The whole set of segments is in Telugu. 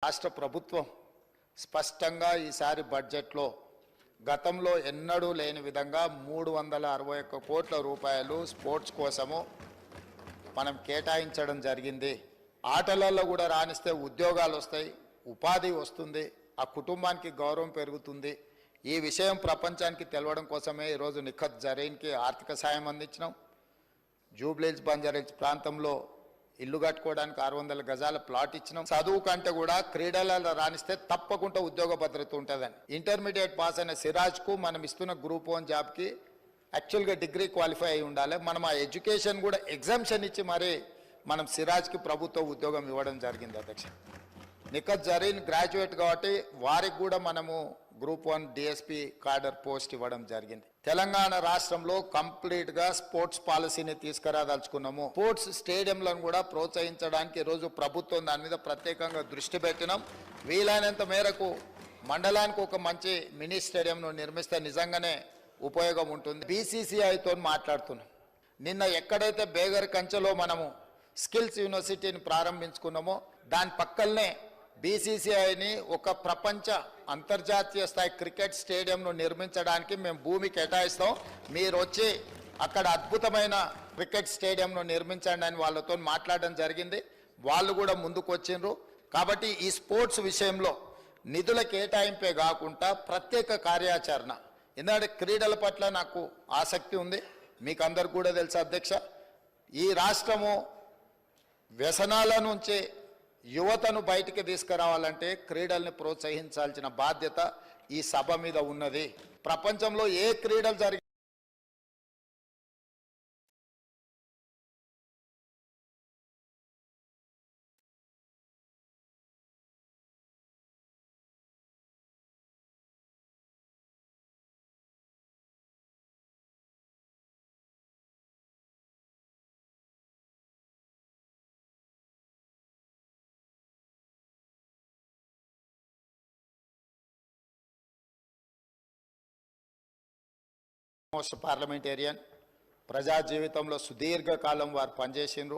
రాష్ట్ర ప్రభుత్వం స్పష్టంగా ఈసారి బడ్జెట్లో గతంలో ఎన్నడూ లేని విధంగా 361 కోట్ల రూపాయలు స్పోర్ట్స్ కోసము మనం కేటాయించడం జరిగింది. ఆటలలో కూడా రాణిస్తే ఉద్యోగాలు వస్తాయి, ఉపాధి వస్తుంది, ఆ కుటుంబానికి గౌరవం పెరుగుతుంది. ఈ విషయం ప్రపంచానికి తెలవడం కోసమే ఈరోజు నిఖత్ జరీన్కి ఆర్థిక సాయం అందించినాం. జూబ్లీహిల్స్ బంజారాహిల్స్ ప్రాంతంలో ఇల్లు కట్టుకోవడానికి 600 గజాల ప్లాట్ ఇచ్చినాం. చదువు కంటే కూడా క్రీడలలో రాణిస్తే తప్పకుండా ఉద్యోగ భద్రత ఉంటుందని ఇంటర్మీడియట్ పాస్ అయిన సిరాజ్కు మనం ఇస్తున్న గ్రూప్ 1 జాబ్కి యాక్చువల్గా డిగ్రీ క్వాలిఫై అయి ఉండాలి. మనం ఆ ఎడ్యుకేషన్ కూడా ఎగ్జామ్షన్ ఇచ్చి మరి మనం సిరాజ్కి ప్రభుత్వ ఉద్యోగం ఇవ్వడం జరిగింది. అధ్యక్ష, నిఖత్ జరీన్ గ్రాడ్యుయేట్ కాబట్టి వారికి కూడా మనము గ్రూప్ 1 డిఎస్పీ కార్డర్ పోస్ట్ ఇవ్వడం జరిగింది. తెలంగాణ రాష్ట్రంలో కంప్లీట్ గా స్పోర్ట్స్ పాలసీని తీసుకురాదలుచుకున్నాము. స్పోర్ట్స్ స్టేడియంలను కూడా ప్రోత్సహించడానికి ఈరోజు ప్రభుత్వం దాని మీద ప్రత్యేకంగా దృష్టి పెట్టినాం. వీలైనంత మేరకు మండలానికి ఒక మంచి మినీ స్టేడియంను నిర్మిస్తే నిజంగానే ఉపయోగం ఉంటుంది. బీసీసీఐతో మాట్లాడుతున్నాం. నిన్న ఎక్కడైతే బేగర్ కంచెలో మనము స్కిల్స్ యూనివర్సిటీని ప్రారంభించుకున్నామో దాని పక్కనే బీసీసీఐని ఒక ప్రపంచ అంతర్జాతీయ స్థాయి క్రికెట్ స్టేడియంను నిర్మించడానికి మేము భూమి కేటాయిస్తాం. మీరు వచ్చి అక్కడ అద్భుతమైన క్రికెట్ స్టేడియంను నిర్మించండి అని వాళ్ళతో మాట్లాడడం జరిగింది. వాళ్ళు కూడా ముందుకు వచ్చిండ్రు. కాబట్టి ఈ స్పోర్ట్స్ విషయంలో నిధుల కేటాయింపే కాకుండా ప్రత్యేక కార్యాచరణ, ఎందుకంటే క్రీడల పట్ల నాకు ఆసక్తి ఉంది. మీకు అందరు కూడా తెలుసు అధ్యక్ష, ఈ రాష్ట్రము వ్యసనాల నుంచి యువతను బయటికి తీసుకురావాలంటే క్రీడల్ని ప్రోత్సహించాల్సిన బాధ్యత ఈ సభ మీద ఉన్నది. ప్రపంచంలో ఏ క్రీడలు జరిగి మోస్ట్ పార్లమెంటేరియన్ ప్రజా జీవితంలో సుదీర్ఘకాలం వారు పనిచేసిండ్రు.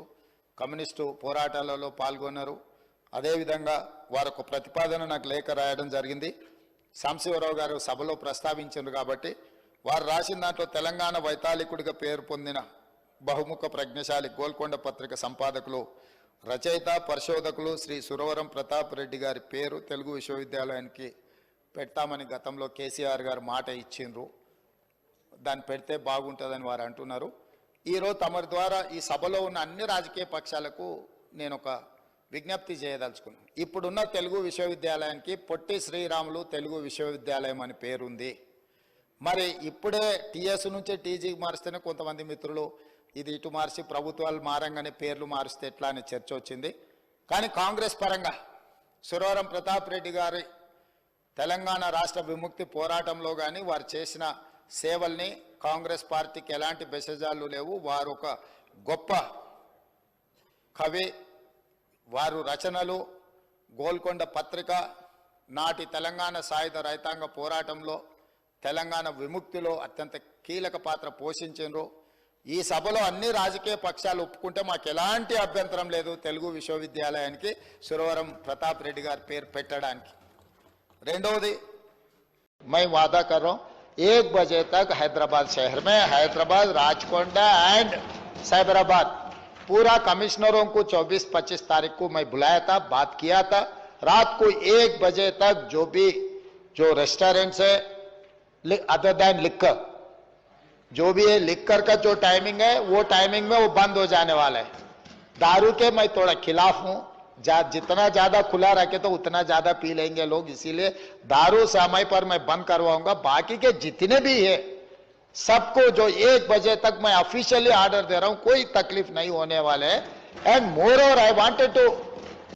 కమ్యూనిస్టు పోరాటాలలో పాల్గొన్నారు. అదేవిధంగా వారు ఒక ప్రతిపాదన నాకు లేఖ రాయడం జరిగింది. సాంబశివరావు గారు సభలో ప్రస్తావించారు కాబట్టి వారు రాసిన దాంట్లో తెలంగాణ వైతాళికుడిగా పేరు పొందిన బహుముఖ ప్రజ్ఞశాలి గోల్కొండ పత్రిక సంపాదకులు, రచయిత, పరిశోధకులు శ్రీ సురవరం ప్రతాప్ రెడ్డి గారి పేరు తెలుగు విశ్వవిద్యాలయానికి పెడతామని గతంలో కేసీఆర్ గారు మాట ఇచ్చిండ్రు. దాన్ని పెడితే బాగుంటుందని వారు అంటున్నారు. ఈరోజు తమరి ద్వారా ఈ సభలో ఉన్న అన్ని రాజకీయ పక్షాలకు నేను ఒక విజ్ఞప్తి చేయదలుచుకున్నాను. ఇప్పుడున్న తెలుగు విశ్వవిద్యాలయానికి పొట్టి శ్రీరాములు తెలుగు విశ్వవిద్యాలయం అని పేరుంది. మరి ఇప్పుడే టీఎస్ నుంచి టీజీకి మారిస్తేనే కొంతమంది మిత్రులు ఇది ఇటు మార్చి ప్రభుత్వాలు మారంగానే పేర్లు మారిస్తే ఎట్లా అనే చర్చ వచ్చింది. కానీ కాంగ్రెస్ పరంగా సురవరం ప్రతాప్ రెడ్డి గారి తెలంగాణ రాష్ట్ర విముక్తి పోరాటంలో కానీ వారు చేసిన సేవల్ని కాంగ్రెస్ పార్టీకి ఎలాంటి బెసజాలు లేవు. వారు ఒక గొప్ప కవి. వారు రచనలు, గోల్కొండ పత్రిక, నాటి తెలంగాణ సాయుధ రైతాంగ పోరాటంలో తెలంగాణ విముక్తిలో అత్యంత కీలక పాత్ర పోషించారు. ఈ సభలో అన్ని రాజకీయ పక్షాలు ఒప్పుకుంటే మాకు ఎలాంటి అభ్యంతరం లేదు తెలుగు విశ్వవిద్యాలయానికి సురవరం ప్రతాప్ రెడ్డి గారి పేరు పెట్టడానికి. రెండవది, मैं वादा कर रहा हूं 1 बजे तक हैदराबाद शहर में, हैदराबाद, राजकोंडा एंड साइबराबाद पूरा कमिश्नरों को 24-25 तारीख को मैं बुलाया था, बात किया था. रात को 1 बजे तक जो रेस्टोरेंट्स है अदर देन लिक्कर, जो भी है लिक्कर का जो टाइमिंग है वो टाइमिंग में वो बंद हो जाने वाला है. दारू के मैं थोड़ा खिलाफ हूं. जितना ज्यादा खुला रखे तो उतना ज्यादा पी लेंगे लोग, इसीलिए दारू समय पर मैं बंद करवाऊंगा. बाकी के जितने भी है सबको जो 1 बजे तक मैं ऑफिशियली ऑर्डर दे रहा हूं, कोई तकलीफ नहीं होने वाले है. And moreover I wanted to